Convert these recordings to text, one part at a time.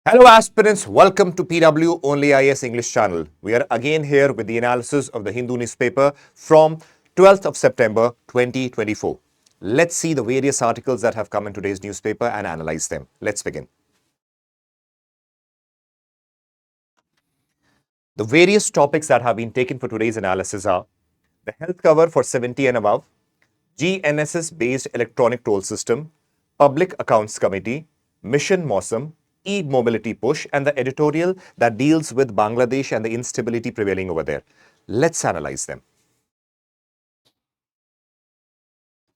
Hello aspirants, welcome to PW OnlyIAS English channel. We are again here with the analysis of the Hindu newspaper from 12th of September 2024. Let's see the various articles that have come in today's newspaper and analyze them. Let's begin. The various topics that have been taken for today's analysis are the health cover for 70 and above, GNSS based electronic toll system, Public Accounts Committee, Mission Mausam, e-mobility push, and the editorial that deals with Bangladesh and the instability prevailing over there. Let's analyze them.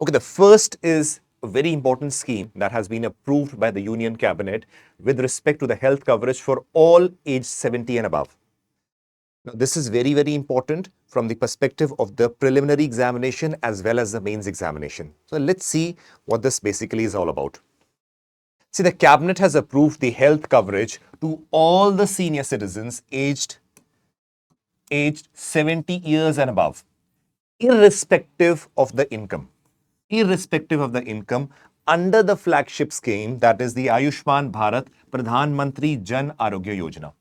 Okay, the first is a very important scheme that has been approved by the Union Cabinet with respect to the health coverage for all aged 70 and above. Now, this is very, very important from the perspective of the preliminary examination as well as the mains examination. So let's see what this basically is all about. See, the cabinet has approved the health coverage to all the senior citizens aged 70 years and above, irrespective of the income. Under the flagship scheme, that is the Ayushman Bharat Pradhan Mantri Jan Arogya Yojana.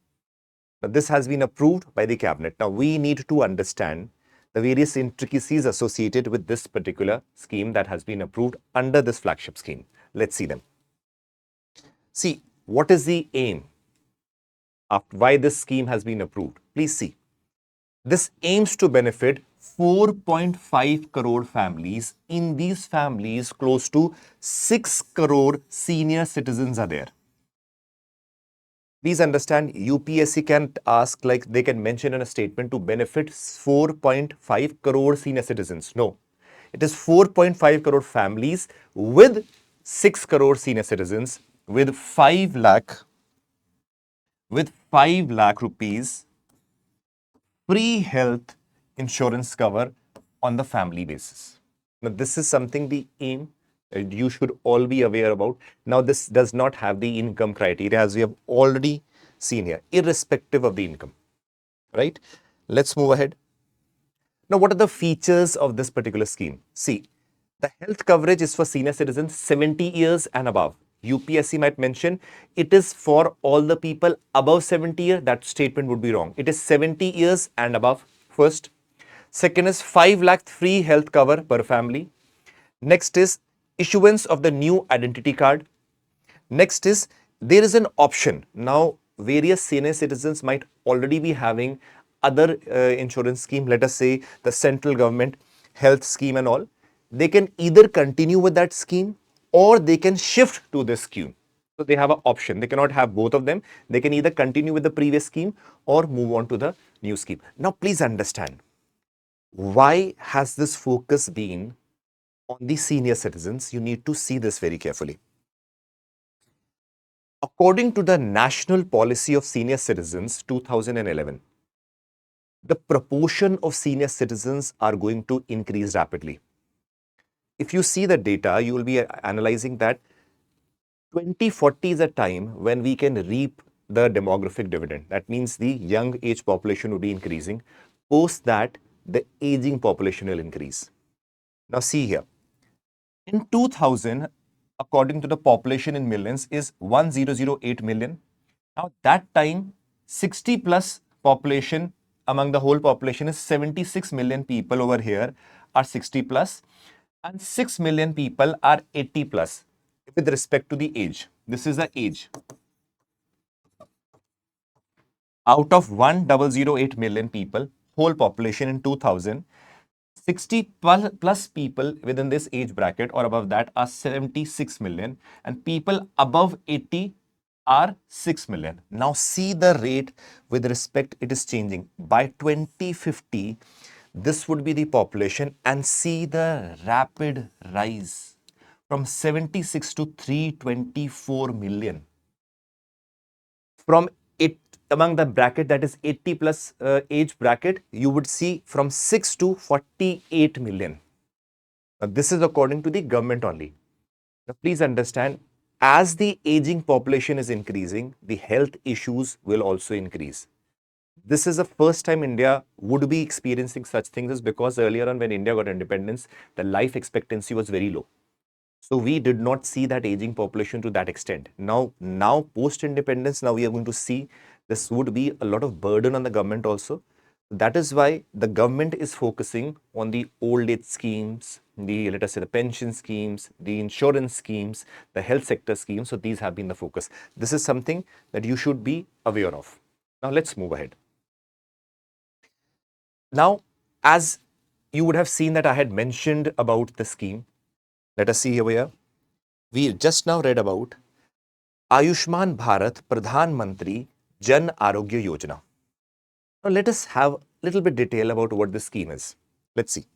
Now, this has been approved by the cabinet. Now, we need to understand the various intricacies associated with this particular scheme that has been approved under this flagship scheme. Let's see them. See, what is the aim of why this scheme has been approved? Please see. This aims to benefit 4.5 crore families. In these families, close to 6 crore senior citizens are there. Please understand, UPSC can ask, like they can mention in a statement to benefit 4.5 crore senior citizens. No, it is 4.5 crore families with 6 crore senior citizens with 5 lakh rupees free health insurance cover on the family basis. Now, this is something the aim you should all be aware about. Now, this does not have the income criteria as we have already seen here, irrespective of the income, right? Let's move ahead. Now, what are the features of this particular scheme? See, the health coverage is for senior citizens 70 years and above. UPSC might mention it is for all the people above 70 years. That statement would be wrong. It is 70 years and above first. Second is 5 lakh free health cover per family. Next is issuance of the new identity card. Next is there is an option. Now, various senior citizens might already be having other insurance scheme, let us say the central government health scheme and all. They can either continue with that scheme or they can shift to this scheme. So they have an option. They cannot have both of them. They can either continue with the previous scheme or move on to the new scheme. Now, please understand, why has this focus been on the senior citizens? You need to see this very carefully. According to the National Policy of Senior Citizens 2011, the proportion of senior citizens are going to increase rapidly. If you see the data, you will be analyzing that 2040 is a time when we can reap the demographic dividend. That means the young age population will be increasing. Post that, the aging population will increase. Now see here. In 2000, according to the population in millions, is 1008 million. Now that time, 60 plus population among the whole population is 76 million people over here are 60 plus and 6 million people are 80 plus with respect to the age. This is the age. Out of 1008 million people, whole population in 2000, 60 plus people within this age bracket or above that are 76 million and people above 80 are 6 million. Now see the rate with respect, it is changing. By 2050, this would be the population and see the rapid rise from 76 to 324 million. From it among the bracket that is 80 plus age bracket, you would see from 6 to 48 million. Now, this is according to the government only. Now, please understand, as the aging population is increasing, the health issues will also increase. This is the first time India would be experiencing such things, is because earlier on when India got independence, the life expectancy was very low. So we did not see that aging population to that extent. Now post-independence, now we are going to see this would be a lot of burden on the government also. That is why the government is focusing on the old age schemes, the, let us say, the pension schemes, the insurance schemes, the health sector schemes. So these have been the focus. This is something that you should be aware of. Now let's move ahead. Now, as you would have seen that I had mentioned about the scheme, let us see here. We just now read about Ayushman Bharat Pradhan Mantri Jan Arogya Yojana. Now let us have a little bit detail about what this scheme is. Let's see.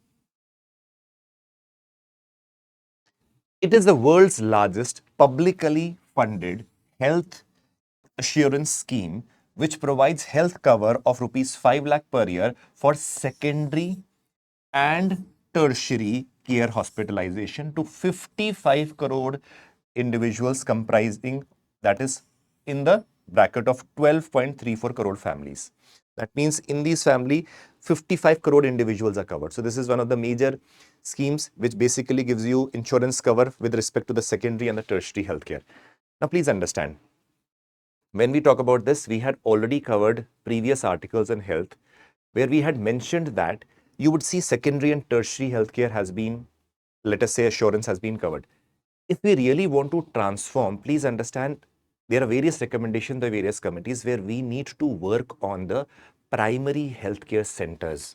It is the world's largest publicly funded health assurance scheme which provides health cover of rupees 5 lakh per year for secondary and tertiary care hospitalization to 55 crore individuals comprising, that is in the bracket of 12.34 crore families. That means in these family, 55 crore individuals are covered. So this is one of the major schemes which basically gives you insurance cover with respect to the secondary and the tertiary healthcare. Now please understand, when we talk about this, we had already covered previous articles on health where we had mentioned that you would see secondary and tertiary healthcare has been, let us say, assurance has been covered. If we really want to transform, please understand there are various recommendations by various committees where we need to work on the primary healthcare centers.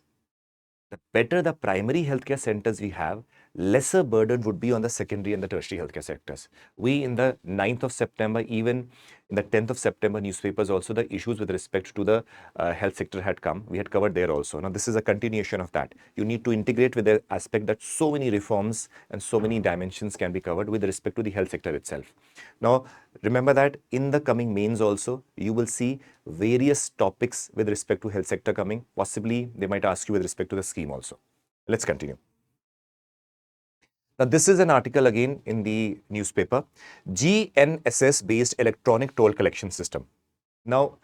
The better the primary healthcare centers we have, lesser burden would be on the secondary and the tertiary healthcare sectors. We, in the 9th of September, even in the 10th of September newspapers, also the issues with respect to the health sector had come. We had covered there also. Now, this is a continuation of that. You need to integrate with the aspect that so many reforms and so many dimensions can be covered with respect to the health sector itself. Now, remember that in the coming mains also, you will see various topics with respect to health sector coming. Possibly, they might ask you with respect to the scheme also. Let's continue. Now, this is an article again in the newspaper, GNSS based electronic toll collection system. Now,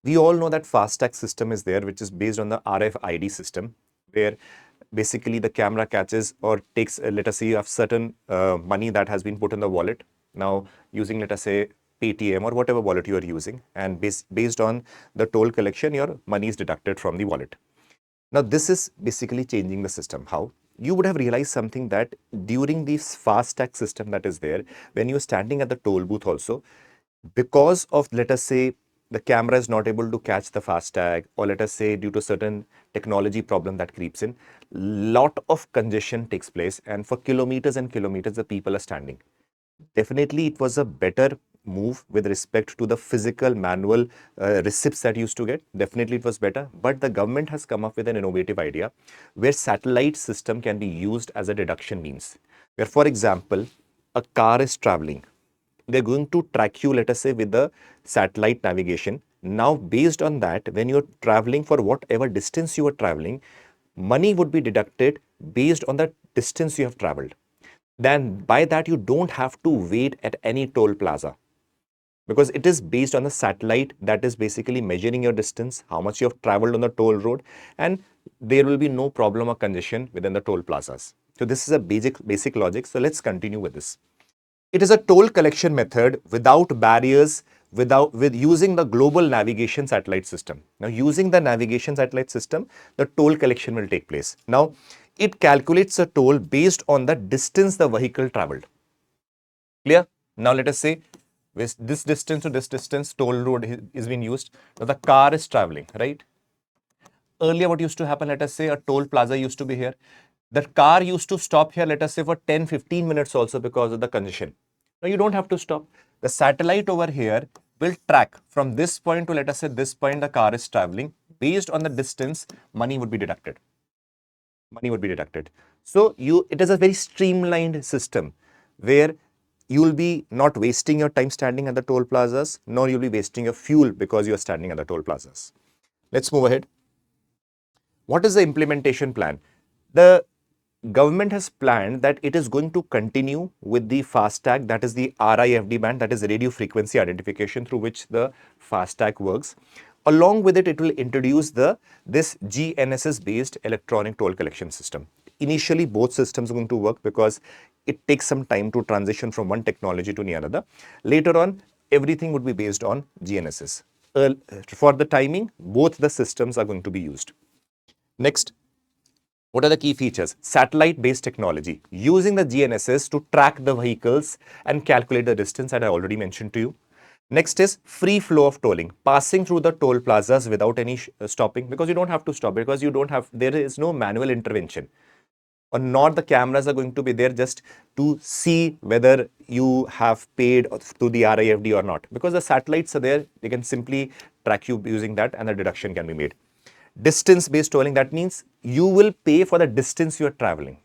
we all know that FASTag system is there, which is based on the RFID system, where basically the camera catches or takes, let us say you have certain money that has been put in the wallet. Now, using, let us say, Paytm or whatever wallet you are using, and based on the toll collection, your money is deducted from the wallet. Now, this is basically changing the system. How? You would have realized something that during this FASTag system that is there, when you're standing at the toll booth also, because of, let us say, the camera is not able to catch the FASTag, or let us say due to certain technology problem that creeps in, lot of congestion takes place, and for kilometers and kilometers the people are standing. Definitely it was a better move with respect to the physical manual receipts that used to get. Definitely it was better, but the government has come up with an innovative idea where satellite system can be used as a deduction means, where, for example, a car is traveling, they're going to track you, let us say, with the satellite navigation. Now, based on that, when you're traveling for whatever distance you are traveling, money would be deducted based on the distance you have traveled. Then by that, you don't have to wait at any toll plaza, because it is based on the satellite that is basically measuring your distance, how much you have traveled on the toll road, and there will be no problem or congestion within the toll plazas. So this is a basic logic. So let's continue with this. It is a toll collection method without barriers, with using the global navigation satellite system. Now, using the navigation satellite system, the toll collection will take place. Now, it calculates a toll based on the distance the vehicle traveled. Clear? Now, let us say with this distance to this distance, toll road is being used. Now, the car is traveling, right? Earlier, what used to happen, let us say a toll plaza used to be here. The car used to stop here, let us say, for 10-15 minutes also because of the congestion. Now, you don't have to stop. The satellite over here will track from this point to, let us say, this point the car is traveling. Based on the distance, money would be deducted. Money would be deducted. So, it is a very streamlined system where you will be not wasting your time standing at the toll plazas, nor you'll be wasting your fuel because you are standing at the toll plazas. Let's move ahead. What is the implementation plan? The government has planned that it is going to continue with the FASTag, that is the RIFD band, that is radio frequency identification, through which the FASTag works. Along with it, it will introduce this GNSS based electronic toll collection system. Initially, both systems are going to work because it takes some time to transition from one technology to the another. Later on, everything would be based on GNSS. For the timing, both the systems are going to be used. Next, what are the key features? Satellite-based technology, using the GNSS to track the vehicles and calculate the distance that I already mentioned to you. Next is free flow of tolling, passing through the toll plazas without any stopping, because you don't have to stop, because there is no manual intervention, or not the cameras are going to be there just to see whether you have paid to the RIFD or not, because the satellites are there, they can simply track you using that and the deduction can be made. Distance-based tolling, that means you will pay for the distance you are traveling.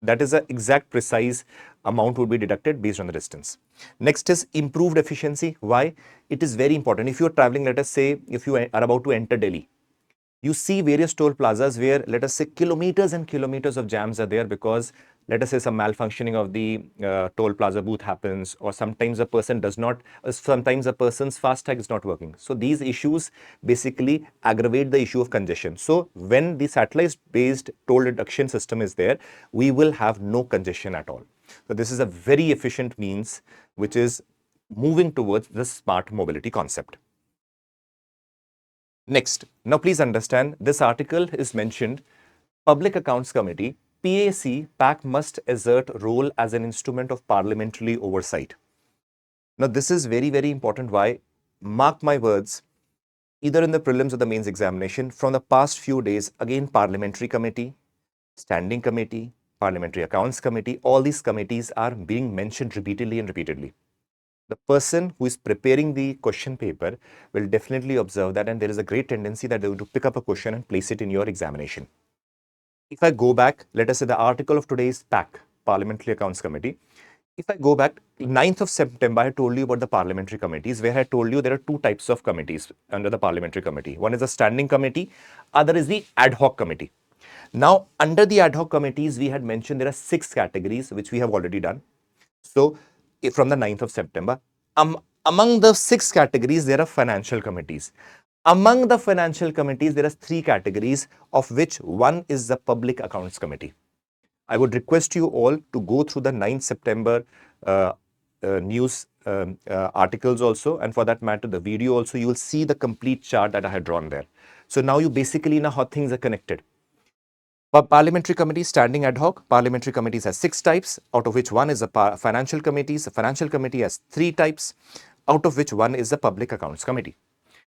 That is the exact precise amount would be deducted based on the distance. Next is improved efficiency. Why? It is very important. If you are traveling, let us say, if you are about to enter Delhi, you see various toll plazas where, let us say, kilometers and kilometers of jams are there because, let us say, some malfunctioning of the toll plaza booth happens, or sometimes a person does not, sometimes a person's FASTag is not working. So these issues basically aggravate the issue of congestion. So when the satellite-based toll deduction system is there, we will have no congestion at all. So this is a very efficient means which is moving towards the smart mobility concept. Next, now please understand, this article is mentioned Public Accounts Committee, PAC must exert role as an instrument of parliamentary oversight. Now this is very, very important. Why? Mark my words, either in the prelims or the mains examination, from the past few days, again, Parliamentary Committee, Standing Committee, Parliamentary Accounts Committee, all these committees are being mentioned repeatedly and repeatedly. The person who is preparing the question paper will definitely observe that, and there is a great tendency that they will pick up a question and place it in your examination. If I go back, let us say the article of today's PAC, Parliamentary Accounts Committee. If I go back, 9th of September, I told you about the parliamentary committees, where I told you there are two types of committees under the parliamentary committee. One is the standing committee, other is the ad hoc committee. Now, under the ad hoc committees, we had mentioned there are 6 categories, which we have already done. So, from the 9th of September, among the 6 categories, there are financial committees. Among the financial committees, there are 3 categories, of which one is the Public Accounts Committee. I would request you all to go through the 9th September news articles also, and for that matter, the video also. You will see the complete chart that I had drawn there. So now you basically know how things are connected. Parliamentary committees, standing, ad hoc. Parliamentary committees has 6 types, out of which one is the financial committees. The financial committee has 3 types, out of which one is the Public Accounts Committee.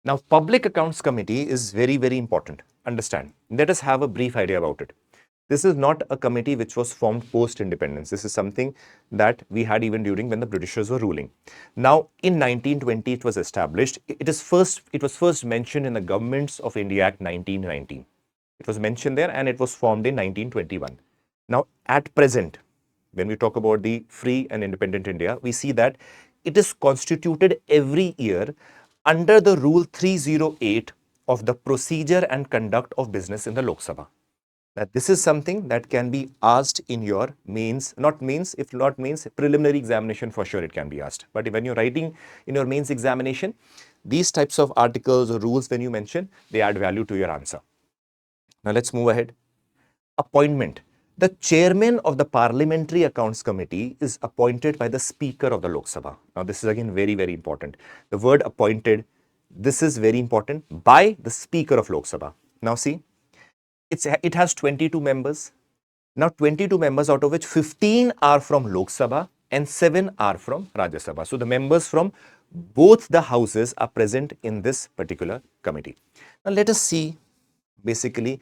Now, Public Accounts Committee is very, very important. Understand. Let us have a brief idea about it. This is not a committee which was formed post-independence. This is something that we had even during when the Britishers were ruling. Now, in 1920, it was established. It was first mentioned in the Governments of India Act 1919. It was mentioned there, and it was formed in 1921. Now, at present, when we talk about the free and independent India, we see that it is constituted every year under the Rule 308 of the Procedure and Conduct of Business in the Lok Sabha. Now, this is something that can be asked in your mains, if not mains, preliminary examination, for sure it can be asked. But when you're writing in your mains examination, these types of articles or rules, when you mention, they add value to your answer. Now let's move ahead. Appointment. The chairman of the Parliamentary Accounts Committee is appointed by the Speaker of the Lok Sabha. Now this is again very, very important. The word appointed, this is very important, by the Speaker of Lok Sabha. Now see, it has 22 members. Now 22 members, out of which 15 are from Lok Sabha and 7 are from Rajya Sabha. So the members from both the houses are present in this particular committee. Now let us see basically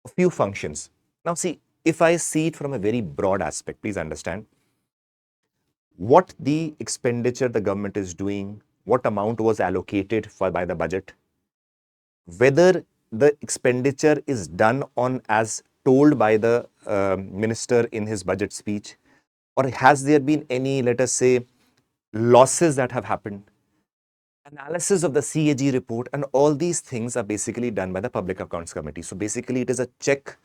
a few functions. Now see, if I see it from a very broad aspect, please understand what the expenditure the government is doing, what amount was allocated by the budget, whether the expenditure is done on as told by the minister in his budget speech, or has there been any, let us say, losses that have happened, analysis of the CAG report, and all these things are basically done by the Public Accounts Committee. So basically it is a check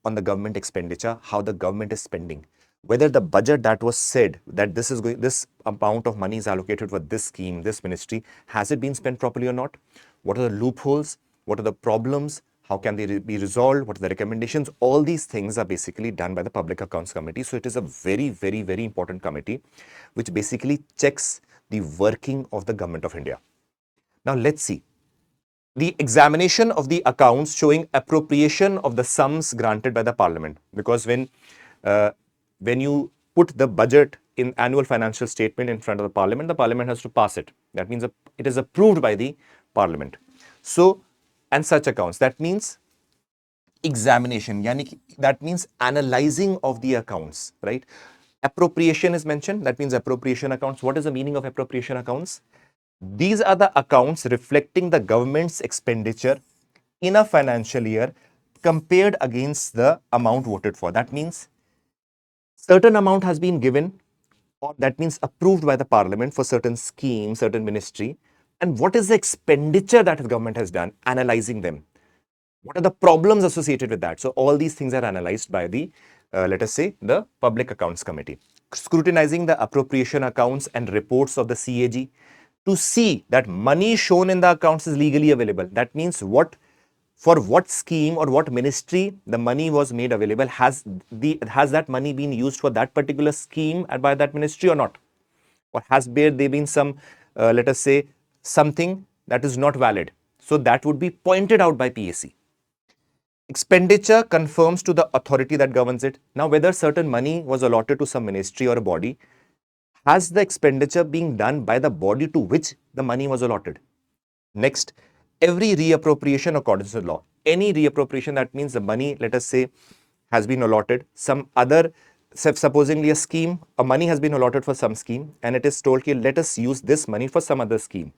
on the government expenditure, how the government is spending, whether the budget that was said that this amount of money is allocated for this scheme, this ministry, has it been spent properly or not? What are the loopholes? What are the problems? how can they be resolved, what are the recommendations. All these things are basically done by the Public Accounts Committee. So it is a very, very, very important committee which basically checks the working of the Government of India. Now let's see. The examination of the accounts showing appropriation of the sums granted by the Parliament, because when you put the budget in annual financial statement in front of the Parliament has to pass it. That means it is approved by the Parliament. So, and such accounts, that means examination, yani that means analyzing of the accounts, right? Appropriation is mentioned, that means appropriation accounts. What is the meaning of appropriation accounts? These are the accounts reflecting the government's expenditure in a financial year compared against the amount voted for. That means certain amount has been given, or that means approved by the Parliament for certain scheme, certain ministry, and what is the expenditure that the government has done, analyzing them. What are the problems associated with that? So all these things are analyzed by the, let us say, the Public Accounts Committee, scrutinizing the appropriation accounts and reports of the CAG to see that money shown in the accounts is legally available. That means for what scheme or what ministry the money was made available, has that money been used for that particular scheme by that ministry or not? Or has there been some, let us say, something that is not valid? So that would be pointed out by PAC. Expenditure confirms to the authority that governs it. Now, whether certain money was allotted to some ministry or a body, has the expenditure being done by the body to which the money was allotted? Next, every reappropriation according to law. Any reappropriation, that means the money, let us say, has been allotted, some other, supposingly a scheme, a money has been allotted for some scheme, and it is told, okay, let us use this money for some other scheme.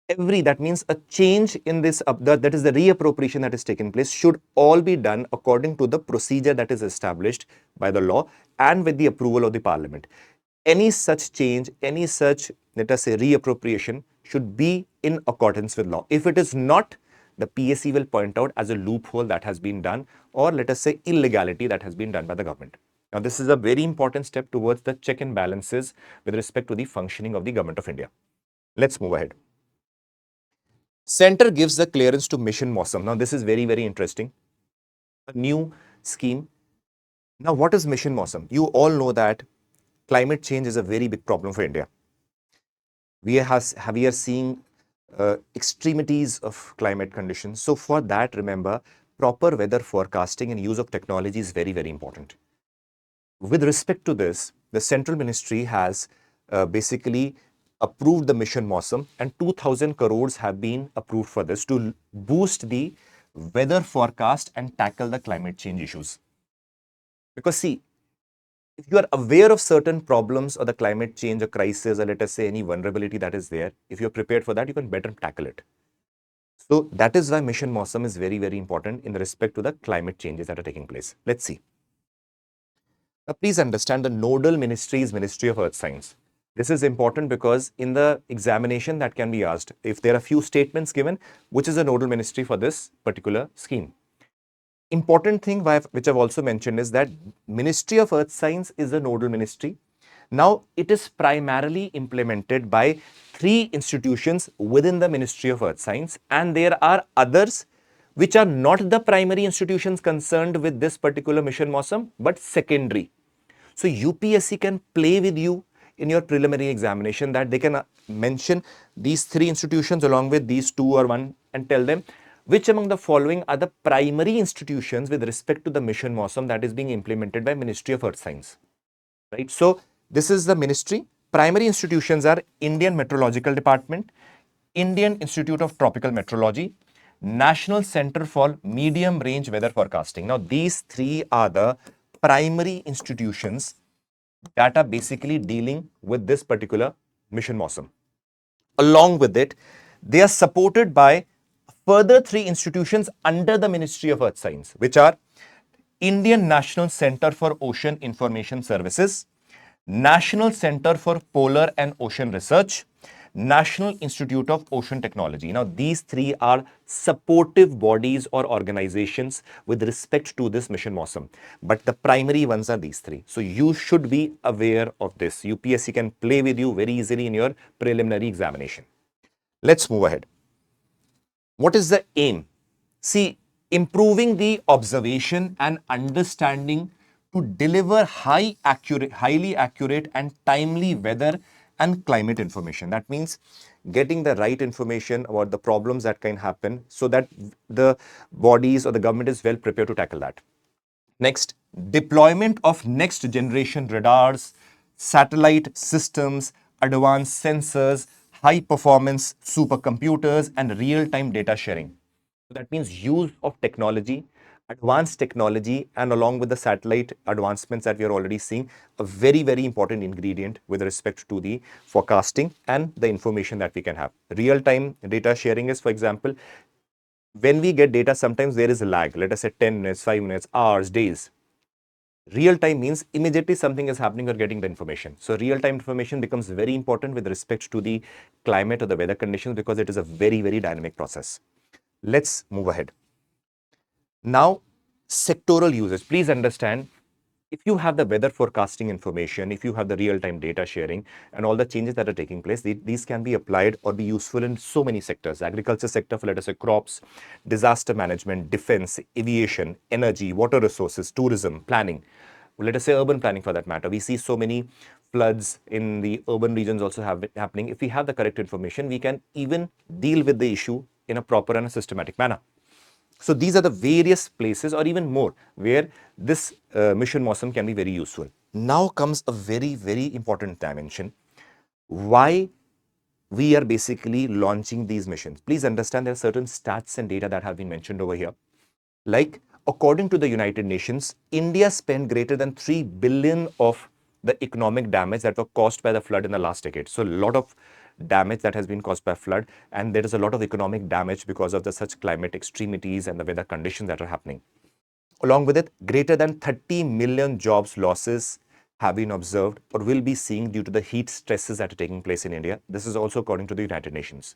That means a change in this, that is the reappropriation that is taken place, should all be done according to the procedure that is established by the law and with the approval of the Parliament. Any such change, any such, let us say, reappropriation should be in accordance with law. If it is not, the PAC will point out as a loophole that has been done, or let us say illegality that has been done by the government. Now, this is a very important step towards the check and balances with respect to the functioning of the Government of India. Let's move ahead. Center gives the clearance to Mission Mausam. Now, this is very, very interesting. A new scheme. Now, what is Mission Mausam? You all know that climate change is a very big problem for India. We are seeing extremities of climate conditions. So, for that, remember, proper weather forecasting and use of technology is very, very important. With respect to this, the Central Ministry has basically approved the Mission Mausam, and 2,000 crores have been approved for this to boost the weather forecast and tackle the climate change issues. Because see, if you are aware of certain problems or the climate change or crisis, or let us say any vulnerability that is there, if you're prepared for that, you can better tackle it. So that is why Mission Mausam is very, very important in respect to the climate changes that are taking place. Let's see. Now, please understand the nodal ministry is Ministry of Earth Science. This is important because in the examination that can be asked, if there are few statements given, which is a nodal ministry for this particular scheme. Important thing which I've also mentioned is that Ministry of Earth Science is a nodal ministry. Now, it is primarily implemented by 3 institutions within the Ministry of Earth Science, and there are others which are not the primary institutions concerned with this particular Mission Mausam, but secondary. So, UPSC can play with you in your preliminary examination that they can mention these 3 institutions along with these 2 or 1 and tell them which among the following are the primary institutions with respect to the Mission Mausam that is being implemented by Ministry of Earth Science. Right. So, this is the ministry. Primary institutions are Indian Meteorological Department, Indian Institute of Tropical Meteorology, National Center for Medium Range Weather Forecasting. Now, these 3 are the primary institutions that are basically dealing with this particular Mission Mausam. Along with it, they are supported by further 3 institutions under the Ministry of Earth Science, which are Indian National Center for Ocean Information Services, National Center for Polar and Ocean Research, National Institute of Ocean Technology. Now, these 3 are supportive bodies or organizations with respect to this Mission Mausam. But the primary ones are these 3. So, you should be aware of this. UPSC can play with you very easily in your preliminary examination. Let's move ahead. What is the aim? See, improving the observation and understanding to deliver highly accurate and timely weather and climate information. That means getting the right information about the problems that can happen so that the bodies or the government is well prepared to tackle that. Next, deployment of next generation radars, satellite systems, advanced sensors, high performance supercomputers, and real time data sharing. So that means use of technology, advanced technology, and along with the satellite advancements that we are already seeing, a very, very important ingredient with respect to the forecasting and the information that we can have. Real time data sharing is, for example, when we get data, sometimes there is a lag, let us say 10 minutes, 5 minutes, hours, days. Real time means immediately something is happening or getting the information. So real time information becomes very important with respect to the climate or the weather conditions because it is a very, very dynamic process. Let's move ahead. Now, sectoral usage. Please understand, if you have the weather forecasting information, if you have the real-time data sharing and all the changes that are taking place, these can be applied or be useful in so many sectors. Agriculture sector for, let us say, crops, disaster management, defense, aviation, energy, water resources, tourism, planning. Let us say urban planning for that matter. We see so many floods in the urban regions also happening. If we have the correct information, we can even deal with the issue in a proper and a systematic manner. So these are the various places or even more where this mission Mausam can be very useful. Now comes a very, very important dimension. Why we are basically launching these missions. Please understand there are certain stats and data that have been mentioned over here. Like according to the United Nations, India spent greater than 3 billion of the economic damage that were caused by the flood in the last decade. So a lot of damage that has been caused by flood, and there is a lot of economic damage because of the such climate extremities and the weather conditions that are happening. Along with it, greater than 30 million jobs losses have been observed or will be seen due to the heat stresses that are taking place in India. This is also according to the United Nations.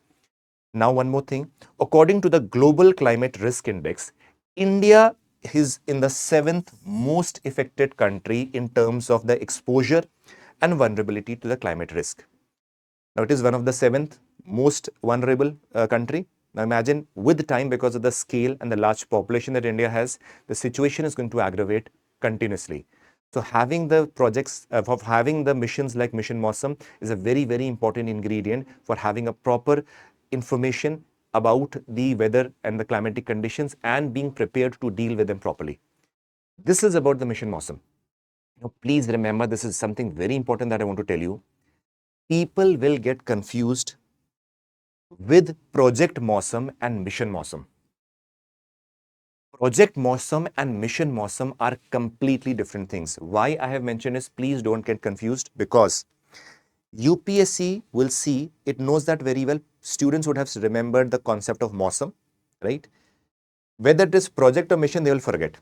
Now, one more thing. According to the Global Climate Risk Index, India is in the 7th most affected country in terms of the exposure and vulnerability to the climate risk. Now, it is one of the 7th most vulnerable country. Now, imagine with time, because of the scale and the large population that India has, the situation is going to aggravate continuously. So, having the projects, of having the missions like Mission Mausam is a very, very important ingredient for having a proper information about the weather and the climatic conditions and being prepared to deal with them properly. This is about the Mission Mausam. Now, please remember, this is something very important that I want to tell you. People will get confused with Project Mausam and Mission Mausam. Project Mausam and Mission Mausam are completely different things. Why I have mentioned is, please don't get confused, because UPSC will see, it knows that very well. Students would have remembered the concept of Mausam, right? Whether it is project or mission, they will forget.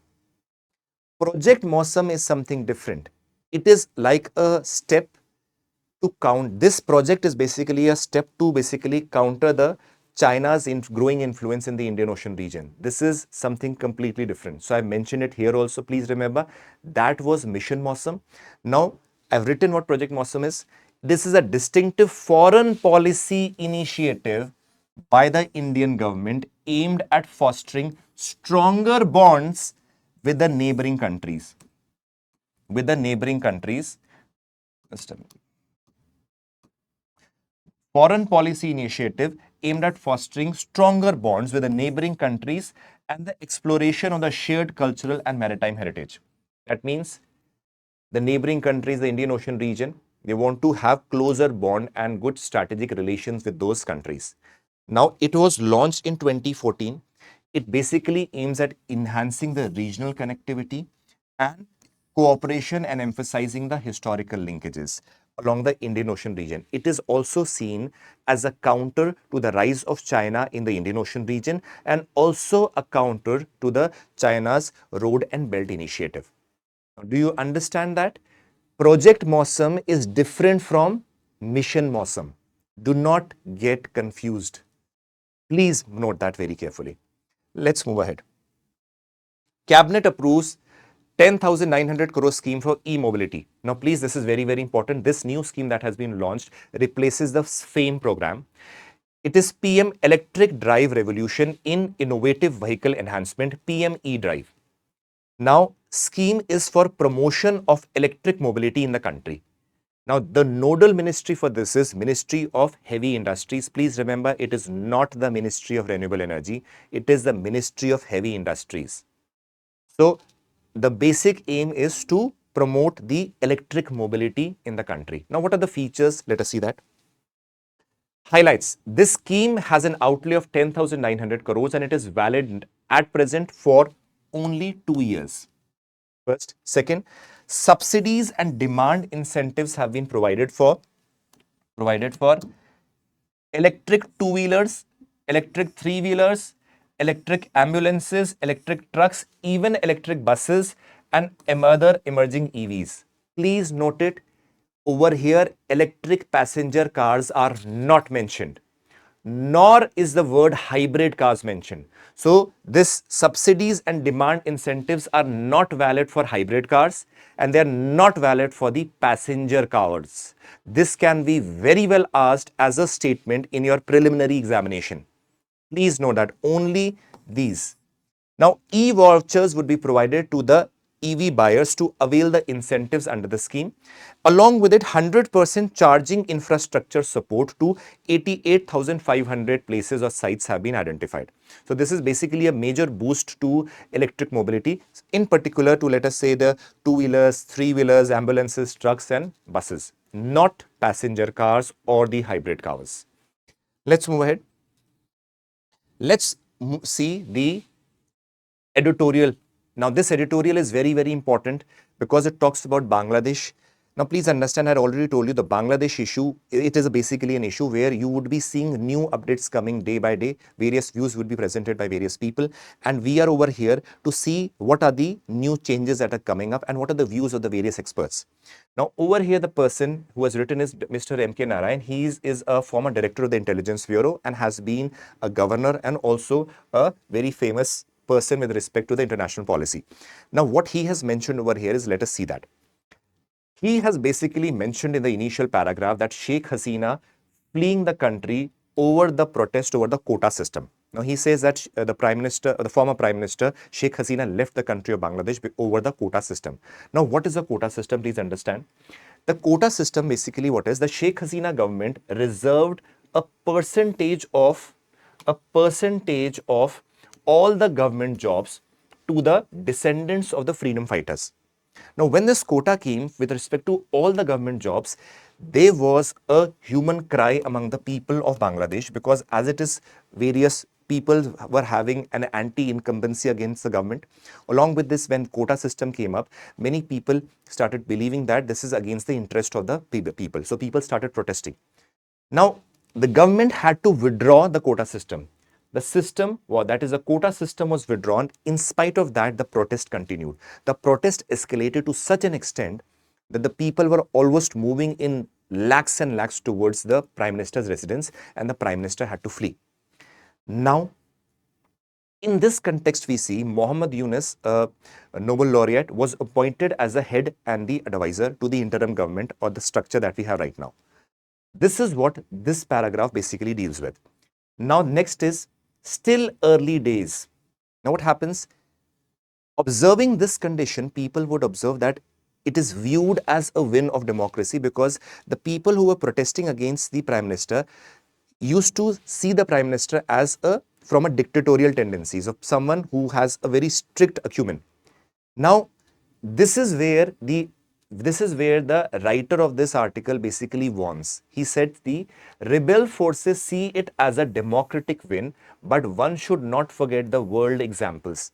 Project Mausam is something different. It is like a step to count. This project is basically a step to basically counter the China's growing influence in the Indian Ocean region. This is something completely different. So I mentioned it here also. Please remember, that was Mission Mausam. Now I've written what Project Mausam is. This is a distinctive foreign policy initiative by the Indian government aimed at fostering stronger bonds with the neighboring countries. With the neighboring countries. Just a minute. Foreign policy initiative aimed at fostering stronger bonds with the neighboring countries and the exploration of the shared cultural and maritime heritage. That means the neighboring countries, the Indian Ocean region, they want to have closer bond and good strategic relations with those countries. Now, it was launched in 2014. It basically aims at enhancing the regional connectivity and cooperation and emphasizing the historical linkages along the Indian Ocean region. It is also seen as a counter to the rise of China in the Indian Ocean region and also a counter to the China's Road and Belt Initiative. Do you understand that? Project Mausam is different from Mission Mausam. Do not get confused. Please note that very carefully. Let's move ahead. Cabinet approves 10,900 crore scheme for e-mobility. Now, please, this is very, very important. This new scheme that has been launched replaces the FAME program. It is PM Electric Drive Revolution in Innovative Vehicle Enhancement, PME Drive. Now, scheme is for promotion of electric mobility in the country. Now, the nodal ministry for this is Ministry of Heavy Industries. Please remember, it is not the Ministry of Renewable Energy. It is the Ministry of Heavy Industries. So, the basic aim is to promote the electric mobility in the country. Now, what are the features? Let us see that. Highlights. This scheme has an outlay of 10,900 crores and it is valid at present for only 2 years. First. Second, subsidies and demand incentives have been provided for electric two-wheelers, electric three-wheelers, electric ambulances, electric trucks, even electric buses and other emerging EVs. Please note it, over here electric passenger cars are not mentioned, nor is the word hybrid cars mentioned. So this subsidies and demand incentives are not valid for hybrid cars and they are not valid for the passenger cars. This can be very well asked as a statement in your preliminary examination. Please know that only these. Now, e-vouchers would be provided to the EV buyers to avail the incentives under the scheme. Along with it, 100% charging infrastructure support to 88,500 places or sites have been identified. So, this is basically a major boost to electric mobility, in particular to, let us say, the two-wheelers, three-wheelers, ambulances, trucks and buses, not passenger cars or the hybrid cars. Let's move ahead. Let's see the editorial. Now, this editorial is very, very important because it talks about Bangladesh. Now, please understand, I had already told you the Bangladesh issue, it is basically an issue where you would be seeing new updates coming day by day. Various views would be presented by various people. And we are over here to see what are the new changes that are coming up and what are the views of the various experts. Now, over here, the person who has written is Mr. M.K. Narayan. He is a former director of the Intelligence Bureau and has been a governor and also a very famous person with respect to the international policy. Now, what he has mentioned over here is, let us see that. He has basically mentioned in the initial paragraph that Sheikh Hasina fleeing the country over the protest over the quota system. Now, he says that the former Prime Minister, Sheikh Hasina left the country of Bangladesh over the quota system. Now, what is the quota system? Please understand. The quota system basically what is? The Sheikh Hasina government reserved a percentage of all the government jobs to the descendants of the freedom fighters. Now, when this quota came with respect to all the government jobs, there was a human cry among the people of Bangladesh because as it is, various people were having an anti-incumbency against the government. Along with this, when quota system came up, many people started believing that this is against the interest of the people. So people started protesting. Now, the government had to withdraw the quota system. The system, that is the quota system, was withdrawn. In spite of that, the protest continued. The protest escalated to such an extent that the people were almost moving in lakhs and lakhs towards the Prime Minister's residence and the Prime Minister had to flee. Now, in this context, we see Muhammad Yunus, a Nobel laureate, was appointed as the head and the advisor to the interim government or the structure that we have right now. This is what this paragraph basically deals with. Now, next is still early days. Now, what happens? Observing this condition, people would observe that it is viewed as a win of democracy because the people who were protesting against the Prime Minister used to see the Prime Minister as from a dictatorial tendencies of someone who has a very strict acumen. Now, this is where the writer of this article basically warns. He said the rebel forces see it as a democratic win, but one should not forget the world examples.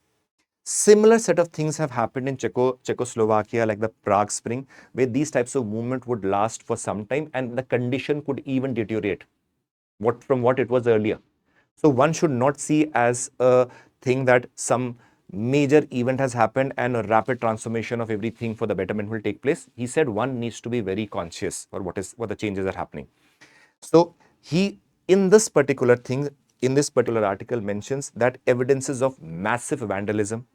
Similar set of things have happened in Czechoslovakia, like the Prague Spring, where these types of movement would last for some time and the condition could even deteriorate from what it was earlier. So one should not see as a thing that some major event has happened and a rapid transformation of everything for the betterment will take place. He said one needs to be very conscious for what the changes are happening. So he, in this particular article, mentions that evidences of massive vandalism,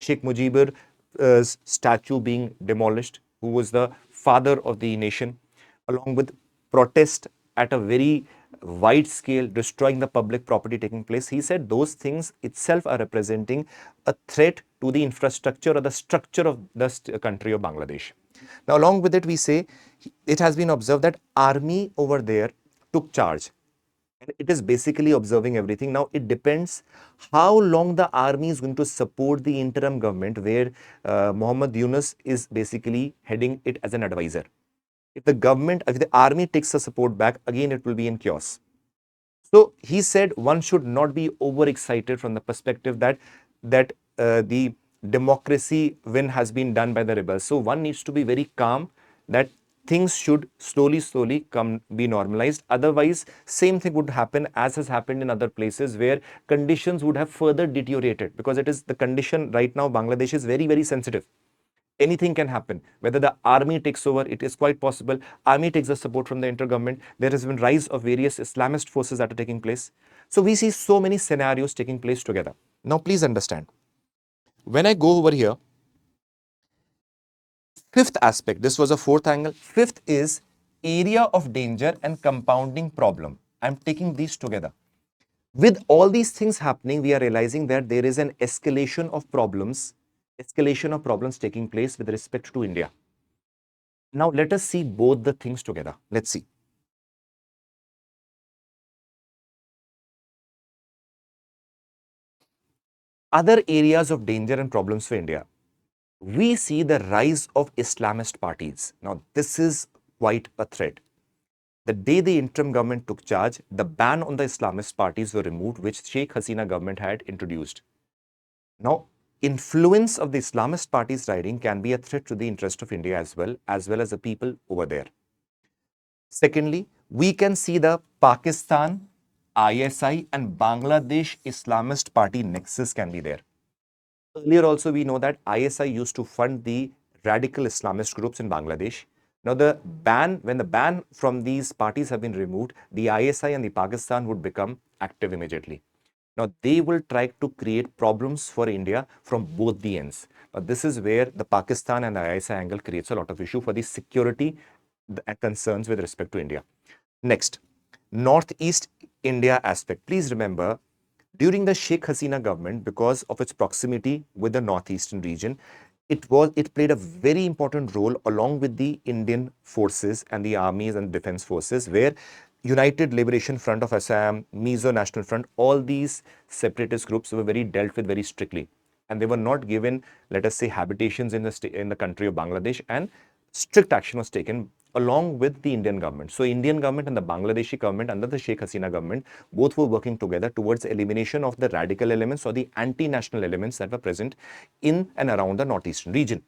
Sheikh Mujibur's statue being demolished, who was the father of the nation, along with protest at a very wide scale, destroying the public property taking place. He said those things itself are representing a threat to the infrastructure or the structure of the country of Bangladesh. Now, along with it, we say it has been observed that army over there took charge. And it is basically observing everything. Now, it depends how long the army is going to support the interim government where Muhammad Yunus is basically heading it as an advisor. If the army takes the support back, again, it will be in chaos. So he said one should not be overexcited from the perspective that the democracy win has been done by the rebels. So one needs to be very calm that things should slowly come be normalized. Otherwise, same thing would happen as has happened in other places where conditions would have further deteriorated, because it is the condition right now. Bangladesh is very sensitive. Anything can happen. Whether the army takes over, it is quite possible. Army takes the support from the intergovernment. There has been rise of various Islamist forces that are taking place. So we see so many scenarios taking place together. Now, please understand. When I go over here, fifth aspect, this was a fourth angle. Fifth is area of danger and compounding problem. I'm taking these together. With all these things happening, we are realizing that there is an escalation of problems taking place with respect to India. Now, let us see both the things together. Let's see. Other areas of danger and problems for India. We see the rise of Islamist parties. Now, this is quite a threat. The day the interim government took charge, the ban on the Islamist parties were removed, which Sheikh Hasina government had introduced. Now, influence of the Islamist parties riding can be a threat to the interest of India as well as the people over there. Secondly, we can see the Pakistan, ISI and Bangladesh Islamist party nexus can be there. Earlier also we know that ISI used to fund the radical Islamist groups in Bangladesh. Now when the ban from these parties have been removed, the ISI and the Pakistan would become active immediately. Now they will try to create problems for India from both the ends. This is where the Pakistan and the ISI angle creates a lot of issue for the security concerns with respect to India. Next, Northeast India aspect. Please remember, during the Sheikh Hasina government, because of its proximity with the northeastern region, it played a very important role along with the Indian forces and the armies and defense forces, where United Liberation Front of Assam, Mizo National Front, all these separatist groups were dealt with very strictly, and they were not given, let us say, habitations in the country of Bangladesh, and strict action was taken along with the Indian government. So Indian government and the Bangladeshi government under the Sheikh Hasina government both were working together towards elimination of the radical elements or the anti-national elements that were present in and around the northeastern region.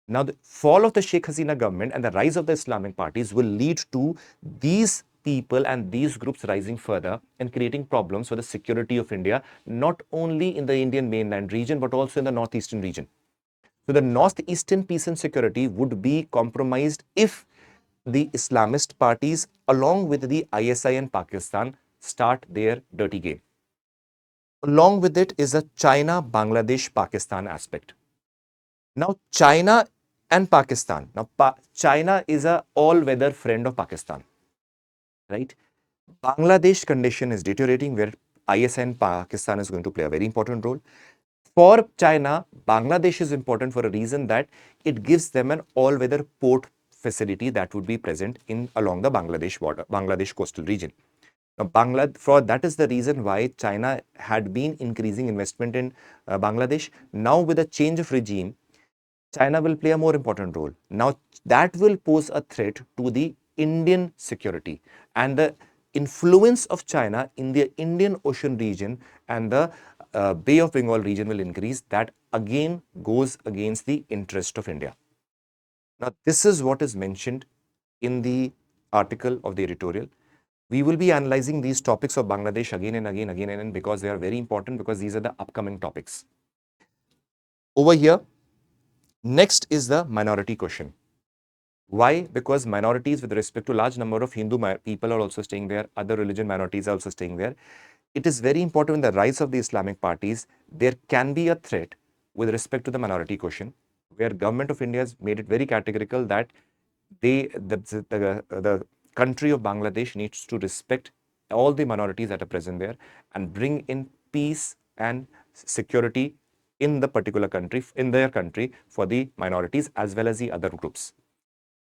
Now, the fall of the Sheikh Hasina government and the rise of the Islamic parties will lead to these people and these groups rising further and creating problems for the security of India, not only in the Indian mainland region, but also in the northeastern region. So the northeastern peace and security would be compromised if the Islamist parties, along with the ISI and Pakistan, start their dirty game. Along with it is a China, Bangladesh, Pakistan aspect. Now, China and Pakistan. Now, China is a all-weather friend of Pakistan, right? Bangladesh condition is deteriorating, where ISI and Pakistan is going to play a very important role. For China, Bangladesh is important for a reason that it gives them an all-weather port facility that would be present along the Bangladesh border, Bangladesh coastal region. Now, that is the reason why China had been increasing investment in Bangladesh. Now, with a change of regime, China will play a more important role. Now, that will pose a threat to the Indian security, and the influence of China in the Indian Ocean region and the Bay of Bengal region will increase. That again goes against the interest of India. Now, this is what is mentioned in the article of the editorial. We will be analyzing these topics of Bangladesh again and again, because they are very important, because these are the upcoming topics. Over here, next is the minority question. Why? Because minorities, with respect to large number of Hindu people, are also staying there. Other religion minorities are also staying there. It is very important in the rise of the Islamic parties, there can be a threat with respect to the minority question, where government of India has made it very categorical that the country of Bangladesh needs to respect all the minorities that are present there and bring in peace and security in the particular country, in their country, for the minorities as well as the other groups.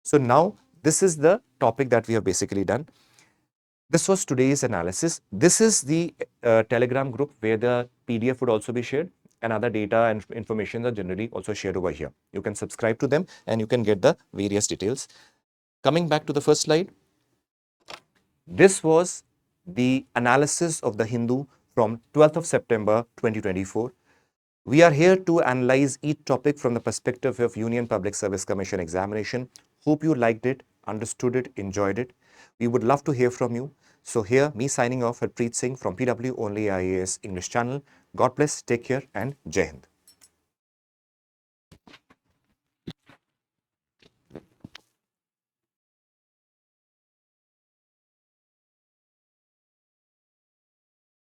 So now this is the topic that we have basically done. This was today's analysis. This is the Telegram group where the PDF would also be shared, and other data and information are generally also shared over here. You can subscribe to them and you can get the various details. Coming back to the first slide, this was the analysis of the Hindu from 12th of September 2024. We are here to analyze each topic from the perspective of Union Public Service Commission examination. Hope you liked it, understood it, enjoyed it. We would love to hear from you. So here, me signing off, Harpreet Singh from PW OnlyIAS English channel. God bless, take care, and Jai Hind.